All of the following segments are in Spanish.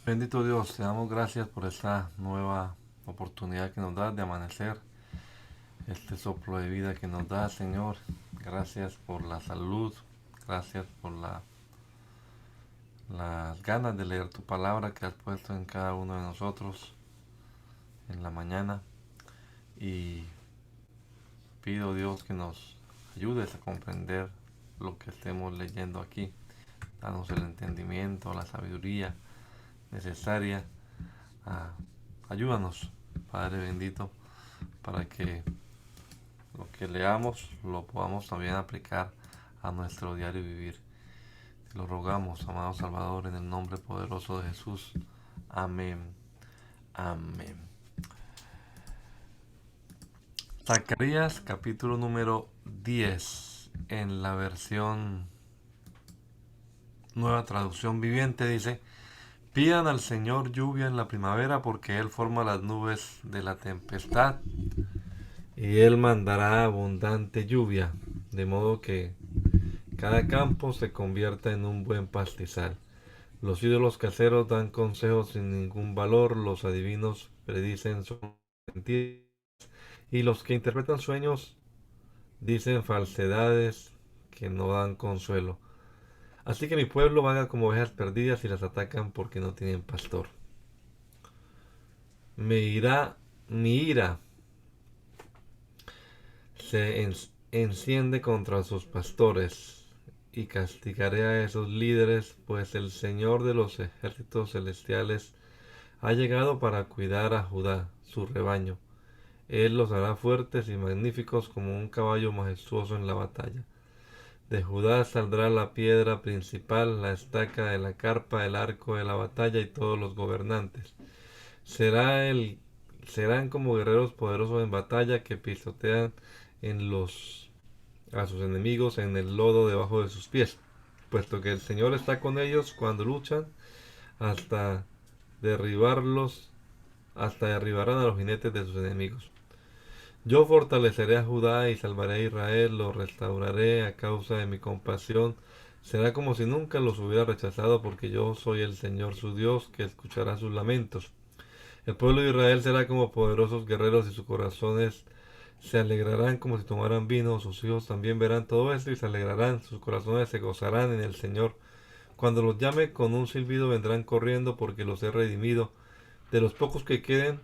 Bendito Dios, te damos gracias por esta nueva oportunidad que nos das de amanecer, este soplo de vida que nos da, Señor. Gracias por la salud, gracias por las ganas de leer tu palabra que has puesto en cada uno de nosotros en la mañana. Y pido, Dios, que nos ayudes a comprender lo que estemos leyendo aquí. Danos el entendimiento, la sabiduría necesaria. Ah, ayúdanos, Padre bendito, para que lo que leamos lo podamos también aplicar a nuestro diario vivir. Te lo rogamos, amado Salvador, en el nombre poderoso de Jesús. Amén. Amén. Zacarías capítulo número 10 en la versión Nueva Traducción Viviente dice: pidan al Señor lluvia en la primavera, porque Él forma las nubes de la tempestad y Él mandará abundante lluvia, de modo que cada campo se convierta en un buen pastizal. Los ídolos caseros dan consejos sin ningún valor, los adivinos predicen mentiras, y los que interpretan sueños dicen falsedades que no dan consuelo. Así que mi pueblo vaga como ovejas perdidas y las atacan porque no tienen pastor. Mi ira se enciende contra sus pastores y castigaré a esos líderes, pues el Señor de los ejércitos celestiales ha llegado para cuidar a Judá, su rebaño. Él los hará fuertes y magníficos como un caballo majestuoso en la batalla. De Judá saldrá la piedra principal, la estaca de la carpa, el arco de la batalla y todos los gobernantes. Será el, serán como guerreros poderosos en batalla que pisotean en a sus enemigos en el lodo debajo de sus pies, puesto que el Señor está con ellos cuando luchan hasta derribarlos, hasta derribarán a los jinetes de sus enemigos. Yo fortaleceré a Judá y salvaré a Israel, lo restauraré a causa de mi compasión. Será como si nunca los hubiera rechazado, porque yo soy el Señor su Dios, que escuchará sus lamentos. El pueblo de Israel será como poderosos guerreros y sus corazones se alegrarán como si tomaran vino. Sus hijos también verán todo esto y se alegrarán. Sus corazones se gozarán en el Señor. Cuando los llame con un silbido vendrán corriendo, porque los he redimido. De los pocos que queden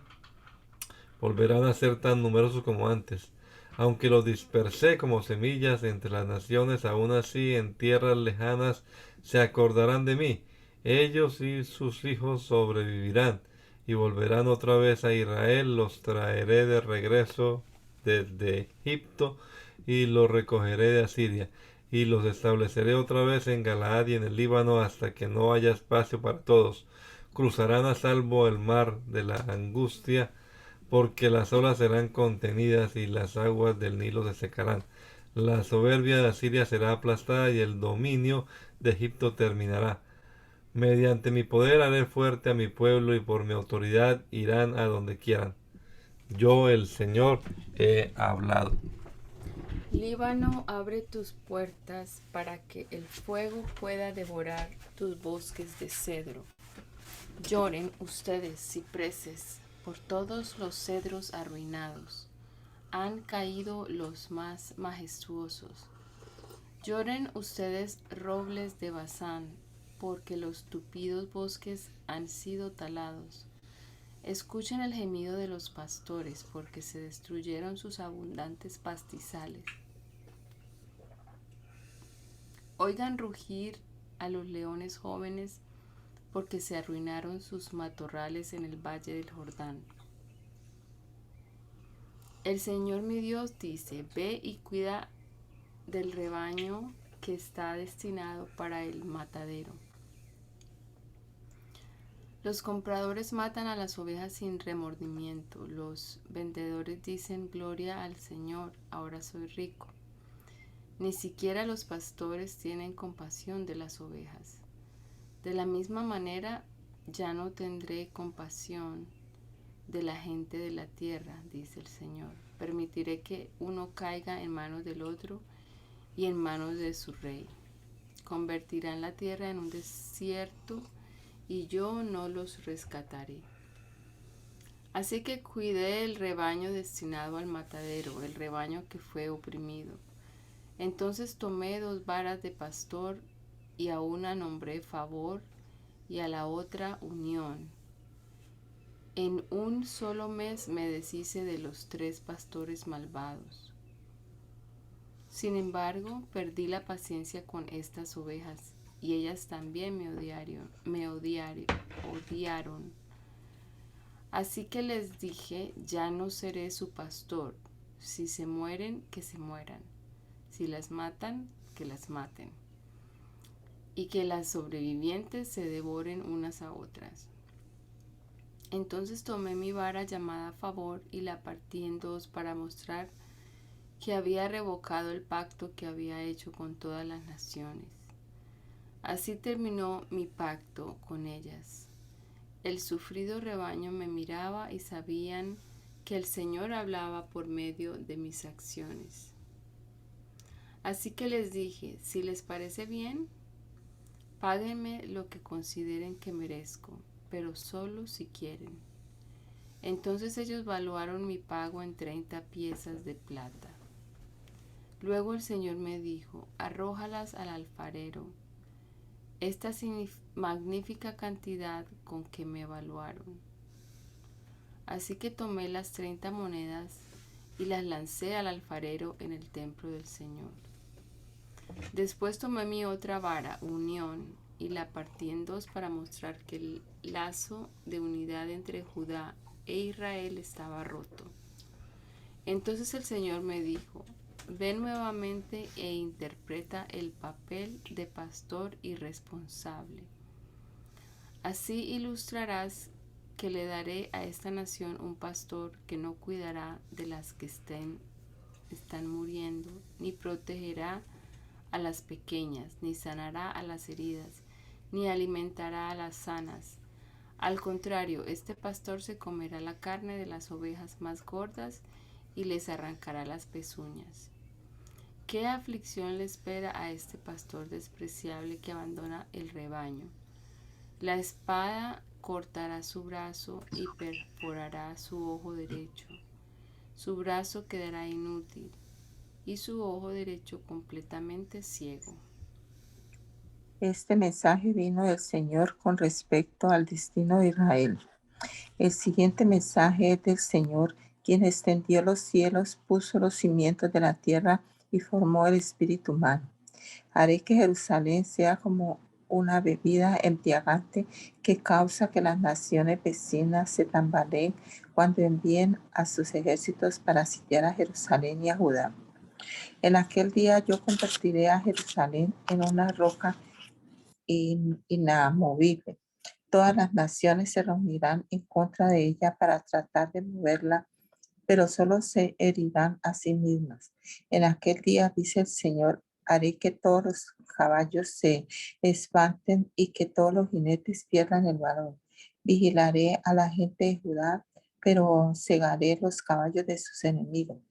volverán a ser tan numerosos como antes. Aunque los dispersé como semillas entre las naciones, aún así en tierras lejanas se acordarán de mí. Ellos y sus hijos sobrevivirán y volverán otra vez a Israel. Los traeré de regreso desde Egipto y los recogeré de Asiria. Y los estableceré otra vez en Galaad y en el Líbano hasta que no haya espacio para todos. Cruzarán a salvo el mar de la angustia, porque las olas serán contenidas y las aguas del Nilo se secarán. La soberbia de Asiria será aplastada y el dominio de Egipto terminará. Mediante mi poder haré fuerte a mi pueblo y por mi autoridad irán a donde quieran. Yo, el Señor, he hablado. Líbano, abre tus puertas para que el fuego pueda devorar tus bosques de cedro. Lloren ustedes, cipreses, por todos los cedros arruinados. Han caído los más majestuosos. Lloren ustedes, robles de Basán, porque los tupidos bosques han sido talados. Escuchen el gemido de los pastores, porque se destruyeron sus abundantes pastizales. Oigan rugir a los leones jóvenes, porque se arruinaron sus matorrales en el valle del Jordán. El Señor mi Dios dice: ve y cuida del rebaño que está destinado para el matadero. Los compradores matan a las ovejas sin remordimiento. Los vendedores dicen: gloria al Señor, ahora soy rico. Ni siquiera los pastores tienen compasión de las ovejas. De la misma manera, ya no tendré compasión de la gente de la tierra, dice el Señor. Permitiré que uno caiga en manos del otro y en manos de su rey. Convertirán la tierra en un desierto y yo no los rescataré. Así que cuidé el rebaño destinado al matadero, el rebaño que fue oprimido. Entonces tomé 2 varas de pastor, y a una nombré favor, y a la otra unión. En un solo mes me deshice de los 3 pastores malvados. Sin embargo, perdí la paciencia con estas ovejas, y ellas también odiaron. Así que les dije, ya no seré su pastor. Si se mueren, que se mueran. Si las matan, que las maten. Y que las sobrevivientes se devoren unas a otras. Entonces tomé mi vara llamada favor y la partí en 2 para mostrar que había revocado el pacto que había hecho con todas las naciones. Así terminó mi pacto con ellas. El sufrido rebaño me miraba y sabían que el Señor hablaba por medio de mis acciones. Así que les dije, si les parece bien, páguenme lo que consideren que merezco, pero solo si quieren. Entonces ellos valuaron mi pago en 30 piezas de plata. Luego el Señor me dijo, arrójalas al alfarero, esta magnífica cantidad con que me evaluaron. Así que tomé las 30 monedas y las lancé al alfarero en el templo del Señor. Después tomé mi otra vara, unión, y la partí en 2 para mostrar que el lazo de unidad entre Judá e Israel estaba roto. Entonces el Señor me dijo, ven nuevamente e interpreta el papel de pastor irresponsable. Así ilustrarás que le daré a esta nación un pastor que no cuidará de las que están muriendo, ni protegerá a las pequeñas, ni sanará a las heridas, ni alimentará a las sanas. Al contrario, este pastor se comerá la carne de las ovejas más gordas y les arrancará las pezuñas. ¿Qué aflicción le espera a este pastor despreciable que abandona el rebaño? La espada cortará su brazo y perforará su ojo derecho. Su brazo quedará inútil y su ojo derecho completamente ciego. Este mensaje vino del Señor con respecto al destino de Israel. El siguiente mensaje es del Señor, quien extendió los cielos, puso los cimientos de la tierra y formó el espíritu humano. Haré que Jerusalén sea como una bebida embriagante que causa que las naciones vecinas se tambaleen cuando envíen a sus ejércitos para sitiar a Jerusalén y a Judá. En aquel día yo convertiré a Jerusalén en una roca inamovible. Todas las naciones se reunirán en contra de ella para tratar de moverla, pero solo se herirán a sí mismas. En aquel día, dice el Señor, haré que todos los caballos se espanten y que todos los jinetes pierdan el valor. Vigilaré a la gente de Judá, pero cegaré los caballos de sus enemigos.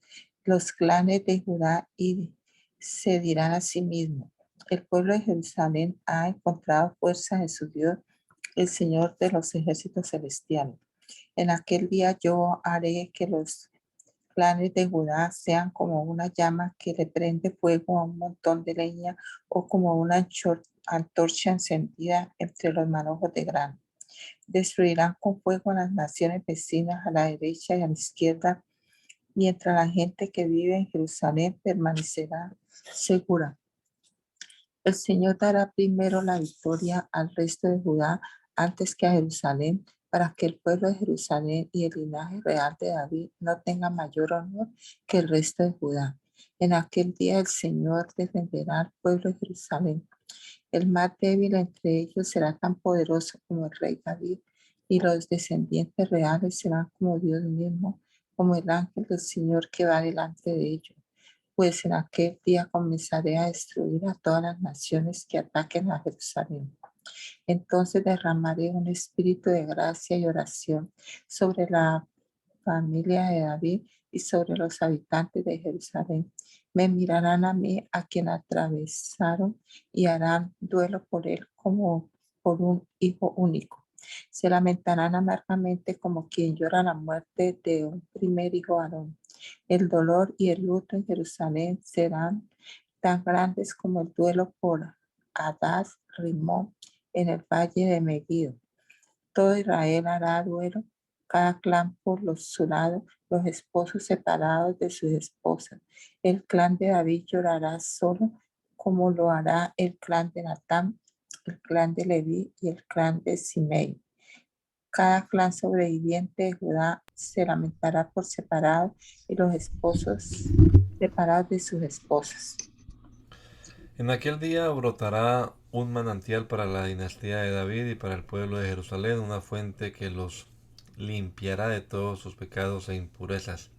Los clanes de Judá y se dirán a sí mismos, el pueblo de Jerusalén ha encontrado fuerza en su Dios, el Señor de los ejércitos celestiales. En aquel día yo haré que los clanes de Judá sean como una llama que le prende fuego a un montón de leña o como una antorcha encendida entre los manojos de grano. Destruirán con fuego a las naciones vecinas a la derecha y a la izquierda, mientras la gente que vive en Jerusalén permanecerá segura. El Señor dará primero la victoria al resto de Judá antes que a Jerusalén, para que el pueblo de Jerusalén y el linaje real de David no tengan mayor honor que el resto de Judá. En aquel día el Señor defenderá al pueblo de Jerusalén. El más débil entre ellos será tan poderoso como el rey David, y los descendientes reales serán como Dios mismo, como el ángel del Señor que va delante de ellos. Pues en aquel día comenzaré a destruir a todas las naciones que ataquen a Jerusalén. Entonces derramaré un espíritu de gracia y oración sobre la familia de David y sobre los habitantes de Jerusalén. Me mirarán a mí, a quien atravesaron, y harán duelo por él como por un hijo único. Se lamentarán amargamente como quien llora la muerte de un primer hijo varón. El dolor y el luto en Jerusalén serán tan grandes como el duelo por Hadad Rimón en el valle de Megiddo. Todo Israel hará duelo, cada clan por su lado, los esposos separados de sus esposas. El clan de David llorará solo, como lo hará el clan de Natán, el clan de Leví y el clan de Simei. Cada clan sobreviviente de Judá se lamentará por separado y los esposos separados de sus esposas. En aquel día brotará un manantial para la dinastía de David y para el pueblo de Jerusalén, una fuente que los limpiará de todos sus pecados e impurezas.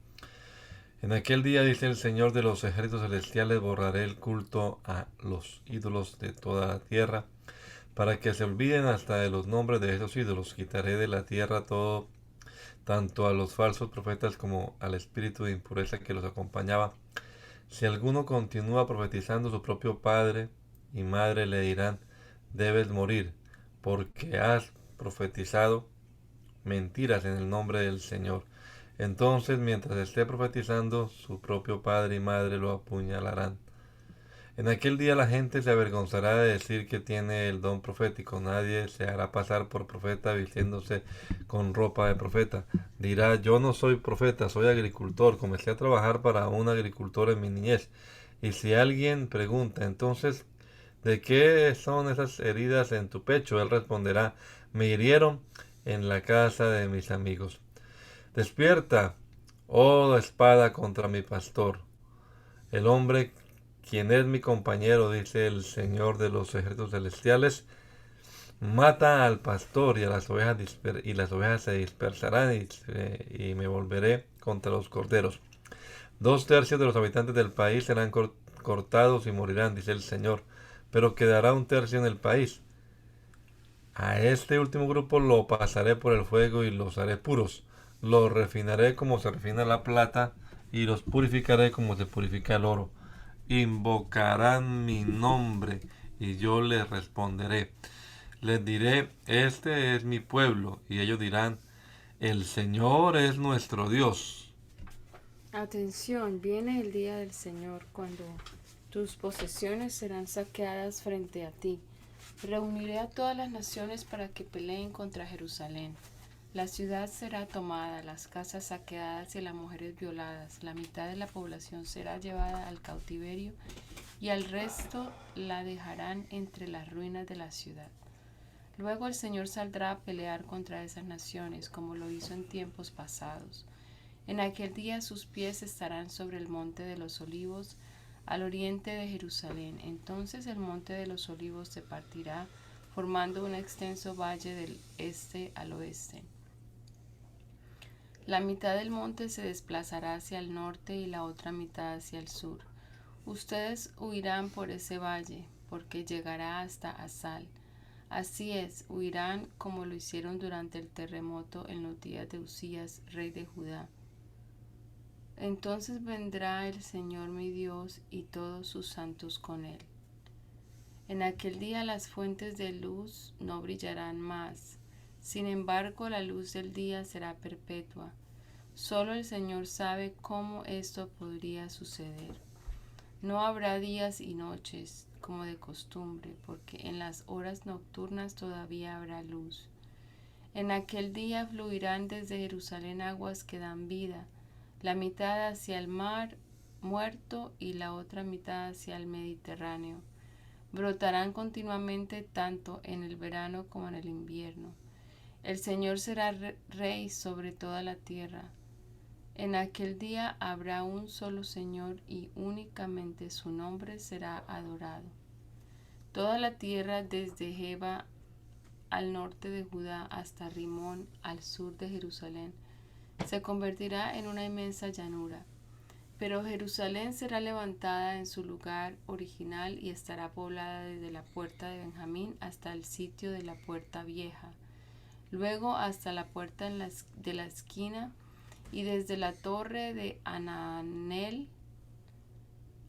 En aquel día, dice el Señor de los ejércitos celestiales, borraré el culto a los ídolos de toda la tierra, para que se olviden hasta de los nombres de esos ídolos. Quitaré de la tierra todo, tanto a los falsos profetas como al espíritu de impureza que los acompañaba. Si alguno continúa profetizando, su propio padre y madre le dirán: debes morir, porque has profetizado mentiras en el nombre del Señor. Entonces, mientras esté profetizando, su propio padre y madre lo apuñalarán. En aquel día la gente se avergonzará de decir que tiene el don profético. Nadie se hará pasar por profeta vistiéndose con ropa de profeta. Dirá: yo no soy profeta, soy agricultor. Comencé a trabajar para un agricultor en mi niñez. Y si alguien pregunta: entonces, ¿de qué son esas heridas en tu pecho?, él responderá: me hirieron en la casa de mis amigos. Despierta, oh espada, contra mi pastor, el hombre quien es mi compañero, dice el Señor de los ejércitos celestiales. Mata al pastor y a las ovejas, y las ovejas se dispersarán, y me volveré contra los corderos. 2/3 de los habitantes del país serán cortados y morirán, dice el Señor, pero quedará 1/3 en el país. A este último grupo lo pasaré por el fuego y los haré puros. Los refinaré como se refina la plata y los purificaré como se purifica el oro. Invocarán mi nombre y yo les responderé. Les diré: este es mi pueblo, y ellos dirán: el Señor es nuestro Dios. Atención, viene el día del Señor cuando tus posesiones serán saqueadas frente a ti. Reuniré a todas las naciones para que peleen contra Jerusalén. La ciudad será tomada, las casas saqueadas y las mujeres violadas. La mitad de la población será llevada al cautiverio y al resto la dejarán entre las ruinas de la ciudad. Luego el Señor saldrá a pelear contra esas naciones, como lo hizo en tiempos pasados. En aquel día sus pies estarán sobre el monte de los olivos, al oriente de Jerusalén. Entonces el monte de los olivos se partirá, formando un extenso valle del este al oeste. La mitad del monte se desplazará hacia el norte y la otra mitad hacia el sur. Ustedes huirán por ese valle, porque llegará hasta Asal. Así es, huirán como lo hicieron durante el terremoto en los días de Usías, rey de Judá. Entonces vendrá el Señor mi Dios y todos sus santos con él. En aquel día las fuentes de luz no brillarán más. Sin embargo, la luz del día será perpetua. Solo el Señor sabe cómo esto podría suceder. No habrá días y noches como de costumbre, porque en las horas nocturnas todavía habrá luz. En aquel día fluirán desde Jerusalén aguas que dan vida, la mitad hacia el mar muerto y la otra mitad hacia el Mediterráneo. Brotarán continuamente tanto en el verano como en el invierno. El Señor será rey sobre toda la tierra. En aquel día habrá un solo Señor y únicamente su nombre será adorado. Toda la tierra desde Jeba al norte de Judá hasta Rimón al sur de Jerusalén se convertirá en una inmensa llanura. Pero Jerusalén será levantada en su lugar original y estará poblada desde la puerta de Benjamín hasta el sitio de la puerta vieja, luego hasta la puerta de la esquina y desde la torre de Ananel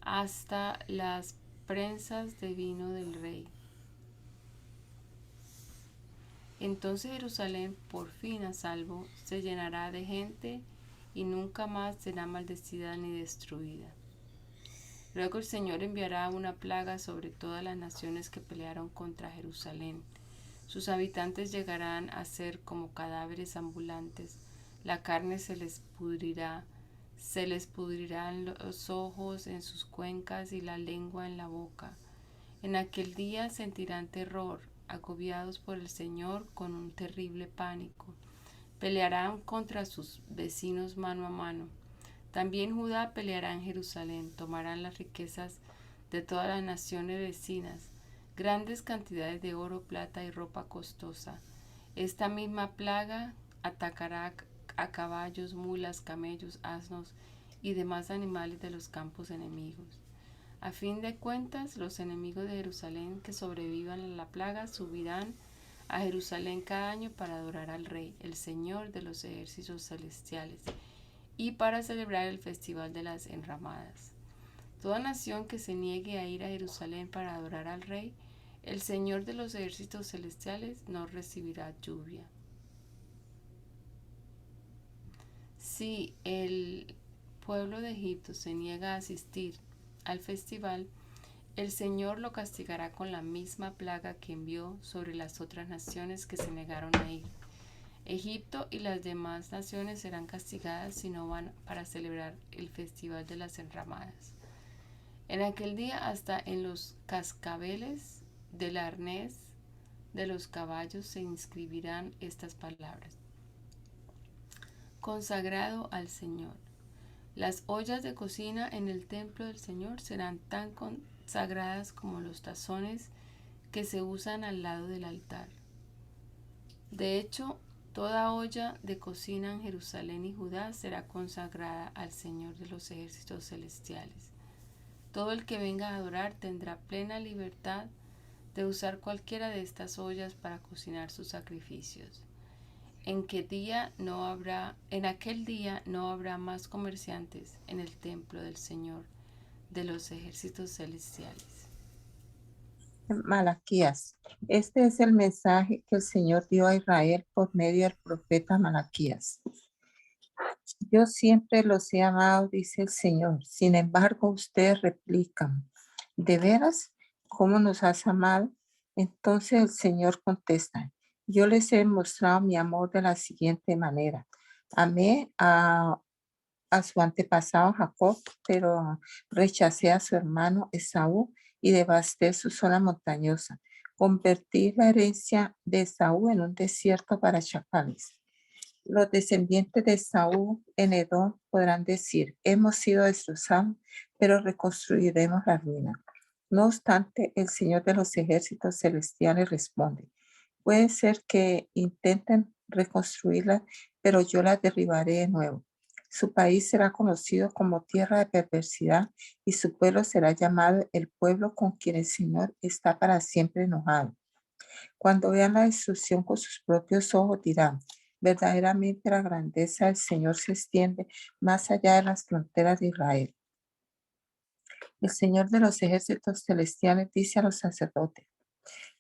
hasta las prensas de vino del rey. Entonces Jerusalén, por fin a salvo, se llenará de gente y nunca más será maldecida ni destruida. Luego el Señor enviará una plaga sobre todas las naciones que pelearon contra Jerusalén. Sus habitantes llegarán a ser como cadáveres ambulantes. La carne se les pudrirán los ojos en sus cuencas y la lengua en la boca. En aquel día sentirán terror, agobiados por el Señor con un terrible pánico. Pelearán contra sus vecinos mano a mano. También Judá peleará en Jerusalén, tomarán las riquezas de todas las naciones vecinas, grandes cantidades de oro, plata y ropa costosa. Esta misma plaga atacará a caballos, mulas, camellos, asnos y demás animales de los campos enemigos. A fin de cuentas, los enemigos de Jerusalén que sobrevivan a la plaga subirán a Jerusalén cada año para adorar al Rey, el Señor de los ejércitos celestiales, y para celebrar el festival de las enramadas. Toda nación que se niegue a ir a Jerusalén para adorar al Rey, el Señor de los ejércitos celestiales, no recibirá lluvia. Si el pueblo de Egipto se niega a asistir al festival, el Señor lo castigará con la misma plaga que envió sobre las otras naciones que se negaron a ir. Egipto y las demás naciones serán castigadas si no van para celebrar el festival de las enramadas. En aquel día hasta en los cascabeles del arnés de los caballos se inscribirán estas palabras: consagrado al Señor. Las ollas de cocina en el templo del Señor serán tan consagradas como los tazones que se usan al lado del altar. De hecho, toda olla de cocina en Jerusalén y Judá será consagrada al Señor de los ejércitos celestiales. Todo el que venga a adorar tendrá plena libertad de usar cualquiera de estas ollas para cocinar sus sacrificios. En aquel día no habrá más comerciantes en el templo del Señor de los ejércitos celestiales. Malaquías. Este es el mensaje que el Señor dio a Israel por medio del profeta Malaquías. Yo siempre los he amado, dice el Señor. Sin embargo, ustedes replican: ¿de veras? ¿Cómo nos has amado? Entonces el Señor contesta: yo les he mostrado mi amor de la siguiente manera. Amé a su antepasado Jacob, pero rechacé a su hermano Esaú y devasté su zona montañosa. Convertí la herencia de Esaú en un desierto para chacales. Los descendientes de Esaú en Edom podrán decir: hemos sido destrozados, pero reconstruiremos la ruina. No obstante, el Señor de los ejércitos celestiales responde: puede ser que intenten reconstruirla, pero yo la derribaré de nuevo. Su país será conocido como tierra de perversidad y su pueblo será llamado el pueblo con quien el Señor está para siempre enojado. Cuando vean la destrucción con sus propios ojos dirán: verdaderamente la grandeza del Señor se extiende más allá de las fronteras de Israel. El Señor de los ejércitos celestiales dice a los sacerdotes: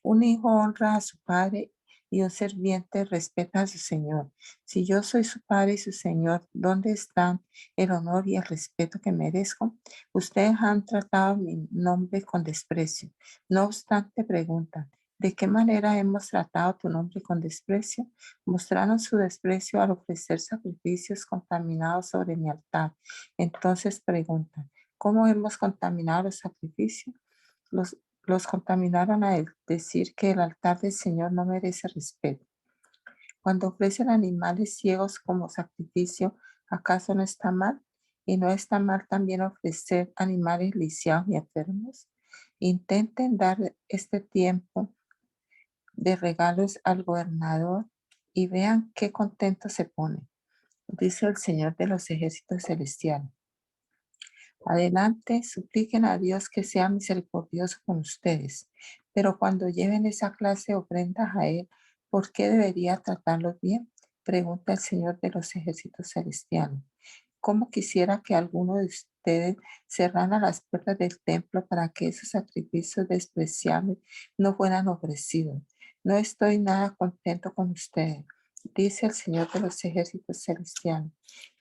un hijo honra a su padre y un sirviente respeta a su señor. Si yo soy su padre y su señor, ¿dónde están el honor y el respeto que merezco? Ustedes han tratado mi nombre con desprecio. No obstante, preguntan: ¿de qué manera hemos tratado tu nombre con desprecio? Mostraron su desprecio al ofrecer sacrificios contaminados sobre mi altar. Entonces preguntan: ¿cómo hemos contaminado los sacrificios? Los contaminaron a decir que el altar del Señor no merece respeto. Cuando ofrecen animales ciegos como sacrificio, ¿acaso no está mal? ¿Y no está mal también ofrecer animales lisiados y enfermos? Intenten dar este tiempo de regalos al gobernador y vean qué contento se pone, dice el Señor de los ejércitos celestiales. Adelante, supliquen a Dios que sea misericordioso con ustedes, pero cuando lleven esa clase de ofrendas a Él, ¿por qué debería tratarlos bien? Pregunta el Señor de los ejércitos celestiales. ¿Cómo quisiera que alguno de ustedes cerrara las puertas del templo para que esos sacrificios despreciables no fueran ofrecidos? No estoy nada contento con ustedes, dice el Señor de los ejércitos celestiales,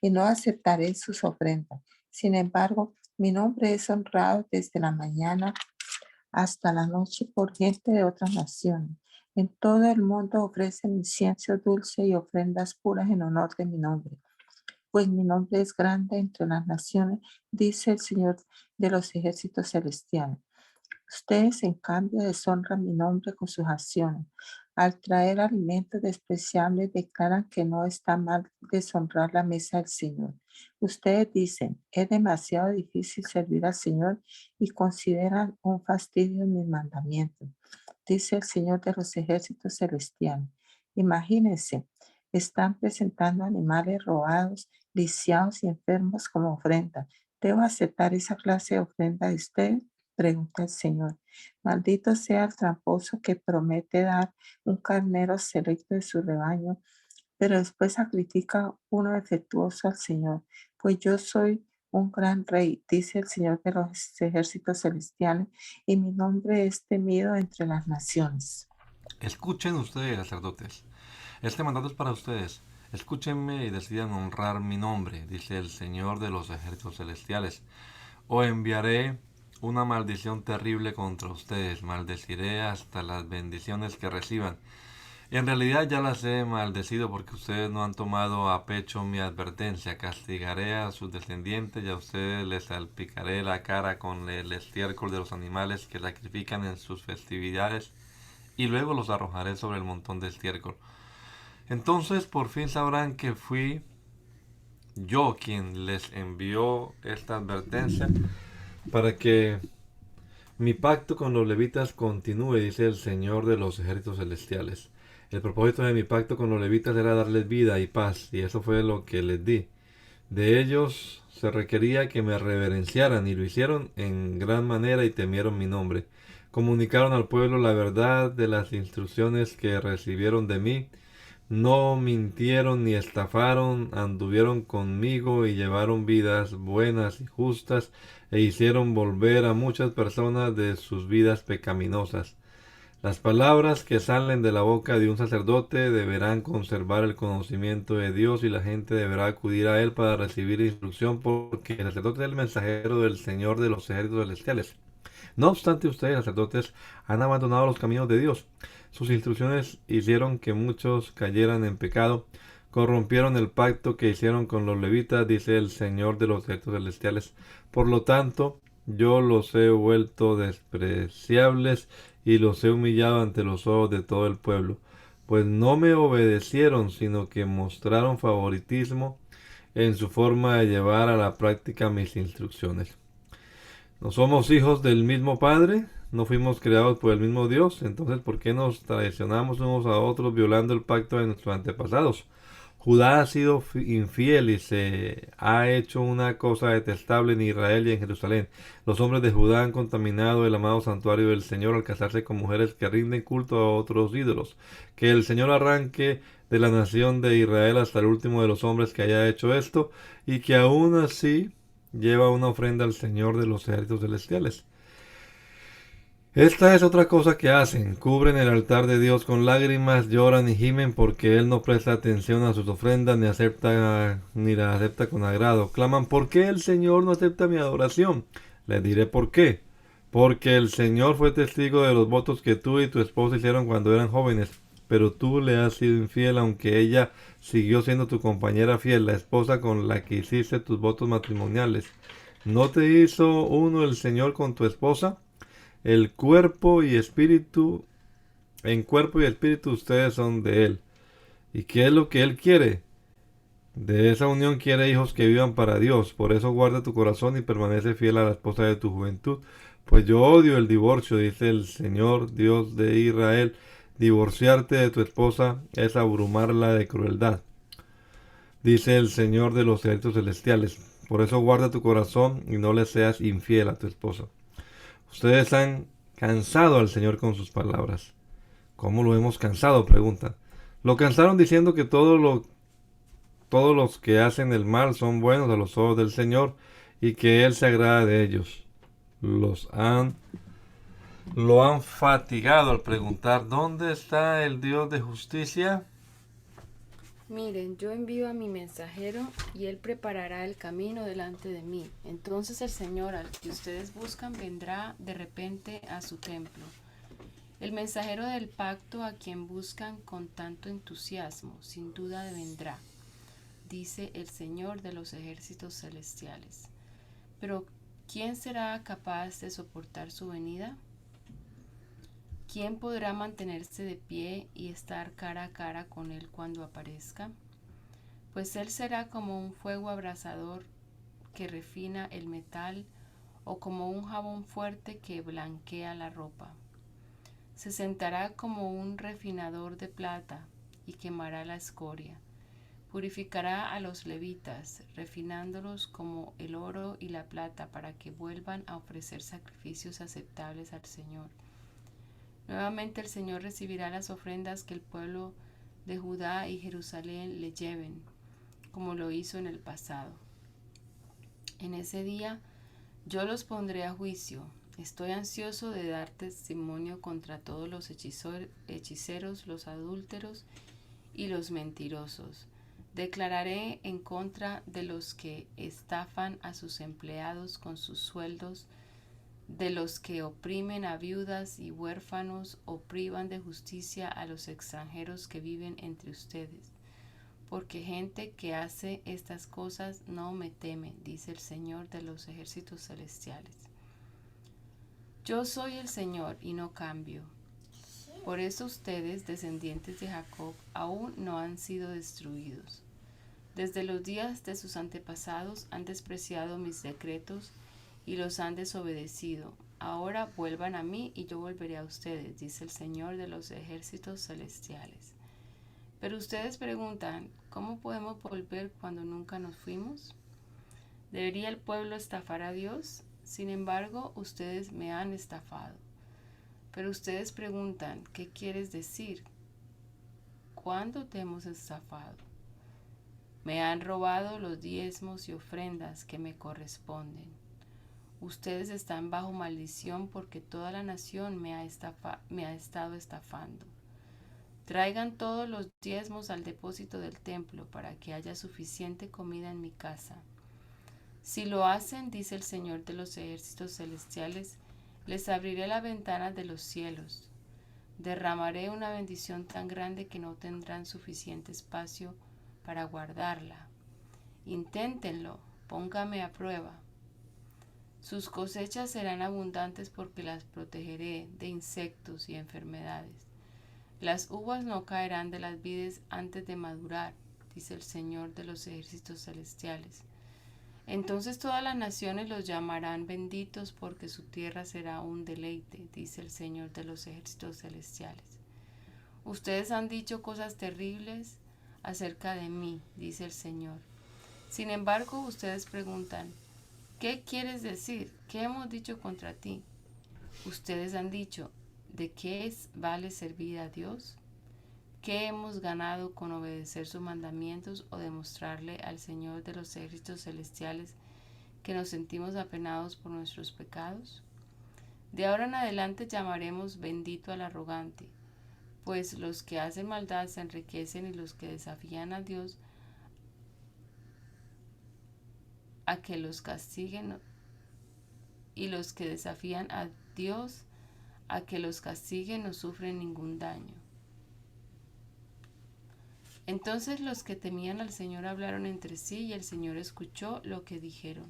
y no aceptaré sus ofrendas. Sin embargo, mi nombre es honrado desde la mañana hasta la noche por gente de otras naciones. En todo el mundo ofrecen incienso dulce y ofrendas puras en honor de mi nombre, pues mi nombre es grande entre las naciones, dice el Señor de los ejércitos celestiales. Ustedes, en cambio, deshonran mi nombre con sus acciones. Al traer alimentos despreciables, declaran que no está mal deshonrar la mesa del Señor. Ustedes dicen, es demasiado difícil servir al Señor y consideran un fastidio mis mandamientos, dice el Señor de los ejércitos celestiales. Imagínense, están presentando animales robados, lisiados y enfermos como ofrenda. ¿Debo aceptar esa clase de ofrenda de ustedes? Pregunta el Señor. Maldito sea el tramposo que promete dar un carnero selecto de su rebaño, pero después sacrifica uno defectuoso al Señor. Pues yo soy un gran rey, dice el Señor de los ejércitos celestiales, y mi nombre es temido entre las naciones. Escuchen ustedes, sacerdotes. Este mandato es para ustedes. Escúchenme y decidan honrar mi nombre, dice el Señor de los ejércitos celestiales. O enviaré una maldición terrible contra ustedes. Maldeciré hasta las bendiciones que reciban. En realidad ya las he maldecido porque ustedes no han tomado a pecho mi advertencia. Castigaré a sus descendientes y a ustedes les salpicaré la cara con el estiércol de los animales que sacrifican en sus festividades y luego los arrojaré sobre el montón de estiércol. Entonces por fin sabrán que fui yo quien les envió esta advertencia para que mi pacto con los levitas continúe, dice el Señor de los ejércitos celestiales. El propósito de mi pacto con los levitas era darles vida y paz, y eso fue lo que les di. De ellos se requería que me reverenciaran, y lo hicieron en gran manera y temieron mi nombre. Comunicaron al pueblo la verdad de las instrucciones que recibieron de mí. No mintieron ni estafaron, anduvieron conmigo y llevaron vidas buenas y justas e hicieron volver a muchas personas de sus vidas pecaminosas. Las palabras que salen de la boca de un sacerdote deberán conservar el conocimiento de Dios y la gente deberá acudir a él para recibir instrucción porque el sacerdote es el mensajero del Señor de los ejércitos celestiales. No obstante, ustedes, sacerdotes, han abandonado los caminos de Dios. Sus instrucciones hicieron que muchos cayeran en pecado, corrompieron el pacto que hicieron con los levitas, dice el Señor de los ejércitos celestiales. Por lo tanto, yo los he vuelto despreciables y los he humillado ante los ojos de todo el pueblo, pues no me obedecieron, sino que mostraron favoritismo en su forma de llevar a la práctica mis instrucciones. ¿No somos hijos del mismo Padre? ¿No fuimos creados por el mismo Dios? Entonces, ¿por qué nos traicionamos unos a otros violando el pacto de nuestros antepasados? Judá ha sido infiel y se ha hecho una cosa detestable en Israel y en Jerusalén. Los hombres de Judá han contaminado el amado santuario del Señor al casarse con mujeres que rinden culto a otros ídolos. Que el Señor arranque de la nación de Israel hasta el último de los hombres que haya hecho esto, y que aún así lleva una ofrenda al Señor de los ejércitos celestiales. Esta es otra cosa que hacen: cubren el altar de Dios con lágrimas, lloran y gimen porque Él no presta atención a sus ofrendas ni las acepta con agrado. Claman: ¿por qué el Señor no acepta mi adoración? Les diré por qué. Porque el Señor fue testigo de los votos que tú y tu esposa hicieron cuando eran jóvenes, pero tú le has sido infiel, aunque ella siguió siendo tu compañera fiel, la esposa con la que hiciste tus votos matrimoniales. ¿No te hizo uno el Señor con tu esposa? El cuerpo y espíritu, en cuerpo y espíritu ustedes son de Él. ¿Y qué es lo que Él quiere? De esa unión quiere hijos que vivan para Dios. Por eso guarda tu corazón y permanece fiel a la esposa de tu juventud. Pues yo odio el divorcio, dice el Señor Dios de Israel. Divorciarte de tu esposa es abrumarla de crueldad, dice el Señor de los ejércitos celestiales. Por eso guarda tu corazón y no le seas infiel a tu esposa. Ustedes han cansado al Señor con sus palabras. ¿Cómo lo hemos cansado?, preguntan. Lo cansaron diciendo que todos los que hacen el mal son buenos a los ojos del Señor y que Él se agrada de ellos. Los han Lo han fatigado al preguntar ¿dónde está el Dios de justicia? Miren, yo envío a mi mensajero y él preparará el camino delante de mí. Entonces el Señor al que ustedes buscan vendrá de repente a su templo. El mensajero del pacto a quien buscan con tanto entusiasmo, sin duda vendrá, dice el Señor de los ejércitos celestiales. Pero ¿quién será capaz de soportar su venida? ¿Quién podrá mantenerse de pie y estar cara a cara con él cuando aparezca? Pues él será como un fuego abrasador que refina el metal o como un jabón fuerte que blanquea la ropa. Se sentará como un refinador de plata y quemará la escoria. Purificará a los levitas, refinándolos como el oro y la plata para que vuelvan a ofrecer sacrificios aceptables al Señor. Nuevamente el Señor recibirá las ofrendas que el pueblo de Judá y Jerusalén le lleven, como lo hizo en el pasado. En ese día yo los pondré a juicio. Estoy ansioso de dar testimonio contra todos los hechiceros, los adúlteros y los mentirosos. Declararé en contra de los que estafan a sus empleados con sus sueldos, de los que oprimen a viudas y huérfanos o privan de justicia a los extranjeros que viven entre ustedes. Porque gente que hace estas cosas no me teme, dice el Señor de los ejércitos celestiales. Yo soy el Señor y no cambio. Por eso ustedes, descendientes de Jacob, aún no han sido destruidos. Desde los días de sus antepasados han despreciado mis decretos y los han desobedecido. Ahora vuelvan a mí y yo volveré a ustedes, dice el Señor de los ejércitos celestiales. Pero ustedes preguntan, ¿cómo podemos volver cuando nunca nos fuimos? ¿Debería el pueblo estafar a Dios? Sin embargo, ustedes me han estafado. Pero ustedes preguntan, ¿qué quieres decir? ¿Cuándo te hemos estafado? Me han robado los diezmos y ofrendas que me corresponden. Ustedes están bajo maldición porque toda la nación me ha estado estafando. Traigan todos los diezmos al depósito del templo para que haya suficiente comida en mi casa. Si lo hacen, dice el Señor de los ejércitos celestiales, les abriré las ventanas de los cielos. Derramaré una bendición tan grande que no tendrán suficiente espacio para guardarla. Inténtenlo, póngame a prueba. Sus cosechas serán abundantes porque las protegeré de insectos y enfermedades. Las uvas no caerán de las vides antes de madurar, dice el Señor de los ejércitos celestiales. Entonces todas las naciones los llamarán benditos porque su tierra será un deleite, dice el Señor de los ejércitos celestiales. Ustedes han dicho cosas terribles acerca de mí, dice el Señor. Sin embargo, ustedes preguntan, ¿qué quieres decir? ¿Qué hemos dicho contra ti? Ustedes han dicho, ¿de qué vale servir a Dios? ¿Qué hemos ganado con obedecer sus mandamientos o demostrarle al Señor de los ejércitos celestiales que nos sentimos apenados por nuestros pecados? De ahora en adelante llamaremos bendito al arrogante, pues los que hacen maldad se enriquecen y los que desafían a Dios a que los castiguen y los que desafían a Dios a que los castiguen no sufren ningún daño. Entonces los que temían al Señor hablaron entre sí y el Señor escuchó lo que dijeron.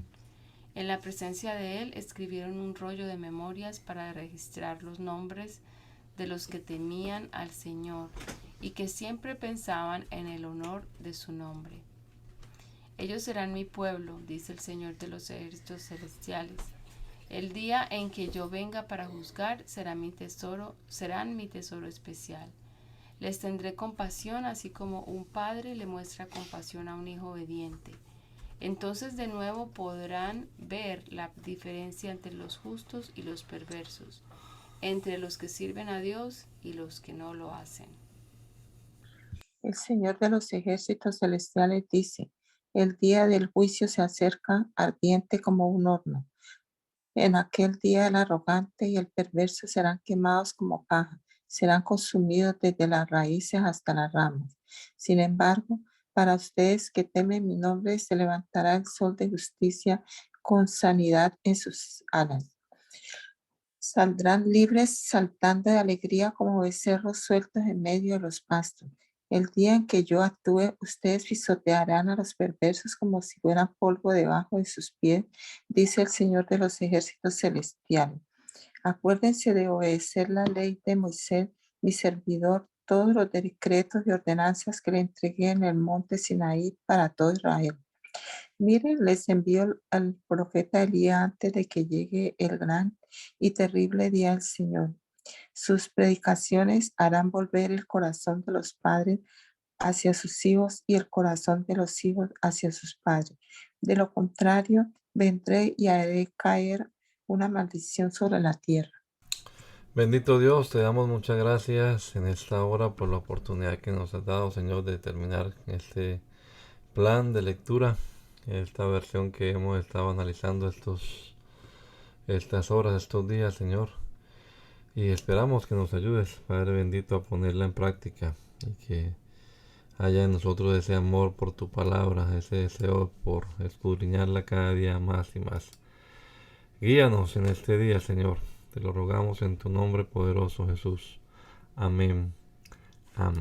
En la presencia de él escribieron un rollo de memorias para registrar los nombres de los que temían al Señor y que siempre pensaban en el honor de su nombre. Ellos serán mi pueblo, dice el Señor de los ejércitos celestiales. El día en que yo venga para juzgar serán mi tesoro especial. Les tendré compasión así como un padre le muestra compasión a un hijo obediente. Entonces de nuevo podrán ver la diferencia entre los justos y los perversos, entre los que sirven a Dios y los que no lo hacen. El Señor de los ejércitos celestiales dice, el día del juicio se acerca ardiente como un horno. En aquel día el arrogante y el perverso serán quemados como paja, serán consumidos desde las raíces hasta las ramas. Sin embargo, para ustedes que temen mi nombre, se levantará el sol de justicia con sanidad en sus alas. Saldrán libres saltando de alegría como becerros sueltos en medio de los pastos. El día en que yo actúe, ustedes pisotearán a los perversos como si fueran polvo debajo de sus pies, dice el Señor de los ejércitos celestiales. Acuérdense de obedecer la ley de Moisés, mi servidor, todos los decretos y ordenanzas que le entregué en el monte Sinaí para todo Israel. Miren, les envío al profeta Elías antes de que llegue el gran y terrible día del Señor. Sus predicaciones harán volver el corazón de los padres hacia sus hijos y el corazón de los hijos hacia sus padres. De lo contrario, vendré y haré caer una maldición sobre la tierra. Bendito Dios, te damos muchas gracias en esta hora por la oportunidad que nos has dado, Señor, de terminar este plan de lectura, esta versión que hemos estado analizando estas horas, estos días, Señor. Y esperamos que nos ayudes, Padre bendito, a ponerla en práctica y que haya en nosotros ese amor por tu palabra, ese deseo por escudriñarla cada día más y más. Guíanos en este día, Señor. Te lo rogamos en tu nombre poderoso, Jesús. Amén